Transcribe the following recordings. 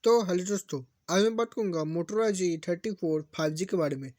तो हेलो दोस्तों, आज मैं बात करूंगा मोटोरोला G34 5G के बारे में।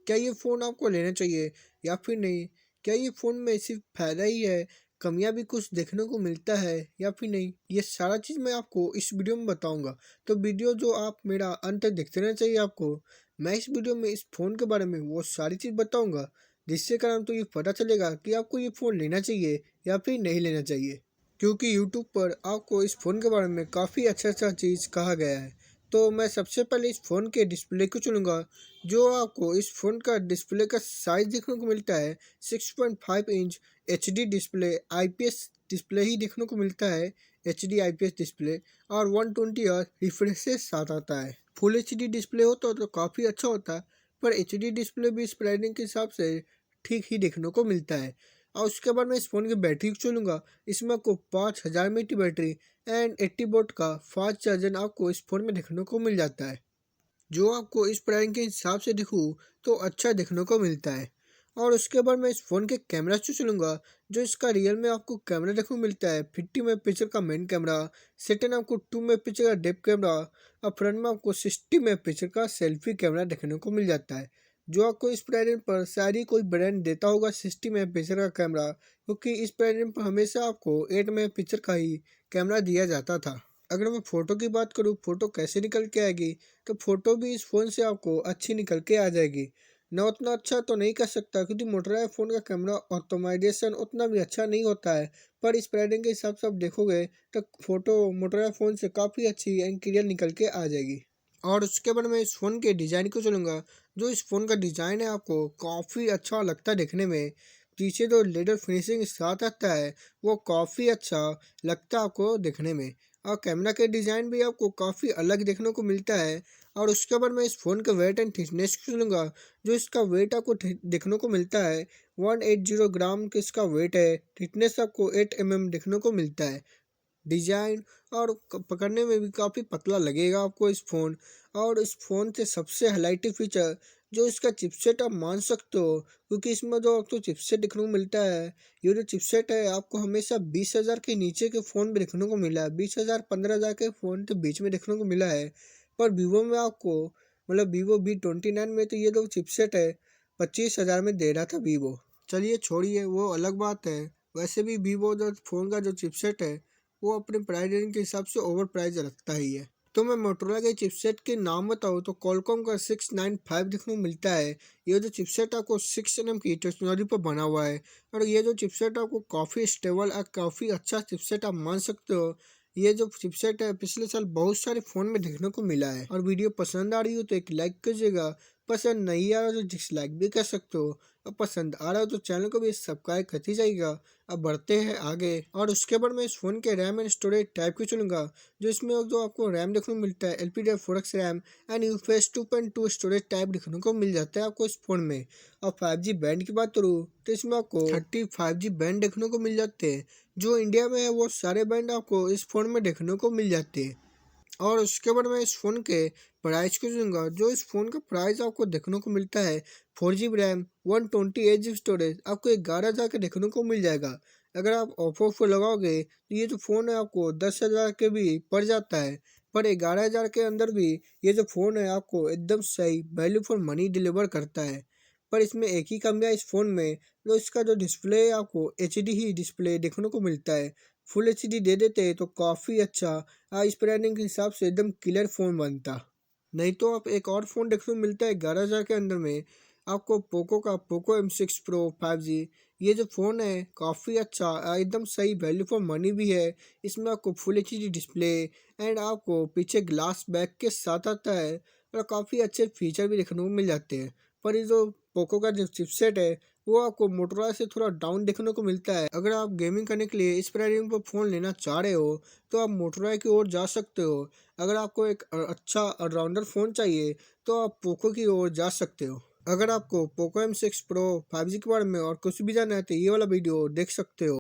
क्या ये फ़ोन आपको लेना चाहिए या फिर नहीं? क्या ये फ़ोन में सिर्फ फ़ायदा ही है, कमियां भी कुछ देखने को मिलता है या फिर नहीं? ये सारा चीज़ मैं आपको इस वीडियो में बताऊंगा। तो वीडियो जो आप मेरा अंत तक देखते रहना चाहिए आपको। मैं इस वीडियो में इस फ़ोन के बारे में वो सारी चीज़ बताऊँगा, जिससे कारण तो ये पता चलेगा कि आपको ये फ़ोन लेना चाहिए या फिर नहीं लेना चाहिए। क्योंकि यूट्यूब पर आपको इस फ़ोन के बारे में काफ़ी अच्छा चीज़ कहा गया है। तो मैं सबसे पहले इस फ़ोन के डिस्प्ले को चुनूँगा। जो आपको इस फ़ोन का डिस्प्ले का साइज़ देखने को मिलता है 6.5 inch HD display, IPS display ही देखने को मिलता है, एचडी आईपीएस डिस्प्ले, और 120 हर्ट्ज रिफ्रेश के साथ आता है। फुल एचडी डिस्प्ले होता तो काफ़ी अच्छा होता, पर एचडी डिस्प्ले भी इस प्राइसिंग के हिसाब से ठीक ही देखने को मिलता है। और उसके बाद मैं इस फ़ोन की बैटरी को चुनूँगा। इसमें आपको 5000 mAh की बैटरी एंड 80 वोल्ट का फास्ट चार्जर आपको इस फ़ोन में देखने को मिल जाता है, जो आपको इस प्राइस के हिसाब से दिखूँ तो अच्छा देखने को मिलता है। और उसके बाद मैं इस फ़ोन के कैमरा से चलूँगा। जो इसका रियल में आपको कैमरा देखने को मिलता है, 50 मेगापिक्सल का मेन कैमरा, सेकंड आपको 2 मेगापिक्सल का डेप्थ कैमरा, और फ्रंट में आपको 60 मेगापिक्सल का सेल्फी कैमरा देखने को मिल जाता है। जो आपको इस प्राइस पर शायद ही कोई ब्रांड देता होगा 60 मेगापिक्सल का कैमरा, क्योंकि इस प्राइस पर हमेशा आपको 8 मेगापिक्सल का ही कैमरा दिया जाता था। अगर मैं फ़ोटो की बात करूँ, फ़ोटो कैसे निकल के आएगी, तो फ़ोटो भी इस फ़ोन से आपको अच्छी निकल के आ जाएगी। ना उतना अच्छा तो नहीं कह सकता, क्योंकि मोटोरोला फ़ोन का कैमरा ऑप्टिमाइजेशन उतना भी अच्छा नहीं होता है, पर इस प्राइसिंग के हिसाब से आप देखोगे तो फ़ोटो मोटोरोला फ़ोन से काफ़ी अच्छी एंड क्लियर निकल के आ जाएगी। और उसके बाद मैं इस फ़ोन के डिज़ाइन को चलूँगा। जो इस फ़ोन का डिज़ाइन है आपको काफ़ी अच्छा लगता है देखने में। पीछे जो लेदर फिनिशिंग साथ आता है वो काफ़ी अच्छा लगता है आपको देखने में। और कैमरा के डिज़ाइन भी आपको काफ़ी अलग देखने को मिलता है। और उसके बाद मैं इस फ़ोन का वेट एंड थिकनेस को चुनूँगा। जो इसका वेट आपको देखने को मिलता है 180 ग्राम का इसका वेट है। थिकनेस आपको 8 mm देखने को मिलता है। डिजाइन और पकड़ने में भी काफ़ी पतला लगेगा आपको इस फ़ोन। और इस फ़ोन से सबसे हाईलाइटेड फीचर जो इसका चिपसेट आप मान सकते हो, क्योंकि इसमें जो आपको चिपसेट देखने को मिलता है, ये जो चिपसेट है आपको हमेशा 20,000 के नीचे के फ़ोन में देखने को मिला है, 20,000 15,000 के फ़ोन के बीच में देखने को मिला है। पर वीवो में आपको, मतलब वीवो V29 में तो ये जो चिपसेट है 25,000 में दे रहा था वीवो। चलिए छोड़िए, वो अलग बात है। वैसे भी वीवो जो फ़ोन का जो चिपसेट है वो अपने प्राइस रेंज के हिसाब से ओवर प्राइस रखता ही है। तो मैं मोटोरोला के चिपसेट के नाम बताऊँ तो क्वालकॉम का 695 देखने को मिलता है। ये जो चिपसेट आपको 6nm की टेक्नोलॉजी पर बना हुआ है, और ये जो चिपसेट आपको काफ़ी स्टेबल और काफ़ी अच्छा चिपसेट आप मान सकते हो। ये जो चिपसेट है पिछले साल बहुत सारे फ़ोन में देखने को मिला है। और वीडियो पसंद आ रही हो तो एक लाइक कीजिएगा, पसंद नहीं आ रहा तो डिसलाइक भी कर सकते हो, और पसंद आ रहा हो तो चैनल को भी सब्सक्राइब करती जाइएगा। अब बढ़ते हैं आगे। और उसके बाद मैं इस फ़ोन के रैम एंड स्टोरेज टाइप को चुनूँगा। जो इसमें जो आपको रैम देखने को मिलता है LPDDR4X RAM and UFS 2.2 storage type देखने को मिल जाता है आपको इस फ़ोन में। और 5G बैंड की बात करूँ तो इसमें आपको 35G बैंड देखने को मिल जाते हैं। जो इंडिया में है वो सारे बैंड आपको इस फ़ोन में देखने को मिल जाते हैं। और उसके बाद मैं इस फ़ोन के प्राइस को चुनूँगा। जो इस फ़ोन का प्राइस आपको देखने को मिलता है 4GB रैम 128GB स्टोरेज आपको 11,000 के देखने को मिल जाएगा। अगर आप ऑफर लगाओगे तो ये जो फ़ोन है आपको 10,000 के भी पड़ जाता है, पर 11,000 के अंदर भी ये जो फ़ोन है आपको एकदम सही वैल्यू फॉर मनी डिलीवर करता है। पर इसमें एक ही कमी है इस फ़ोन में, जो इसका जो डिस्प्ले है आपको HD ही डिस्प्ले देखने को मिलता है। फुल HD दे देते तो काफ़ी अच्छा इस ब्रांडिंग के हिसाब से एकदम क्लियर फ़ोन बनता। नहीं तो आप एक और फ़ोन देखने को मिलता है 11,000 के अंदर में, आपको पोको का पोको M6 Pro 5G। ये जो फ़ोन है काफ़ी अच्छा एकदम सही वैल्यू फॉर मनी भी है। इसमें आपको फुल HD डिस्प्ले एंड आपको पीछे ग्लास बैक के साथ आता है, और काफ़ी अच्छे फीचर भी देखने को मिल जाते हैं। पर ये जो पोको का जो चिपसेट है वो आपको मोटोरोला से थोड़ा डाउन देखने को मिलता है। अगर आप गेमिंग करने के लिए इस प्राइसिंग पर फ़ोन लेना चाह रहे हो तो आप मोटोरोला की ओर जा सकते हो। अगर आपको एक अच्छा ऑलराउंडर फ़ोन चाहिए तो आप पोको की ओर जा सकते हो। अगर आपको पोको M6 Pro 5G के बारे में और कुछ भी जानना है तो ये वाला वीडियो देख सकते हो।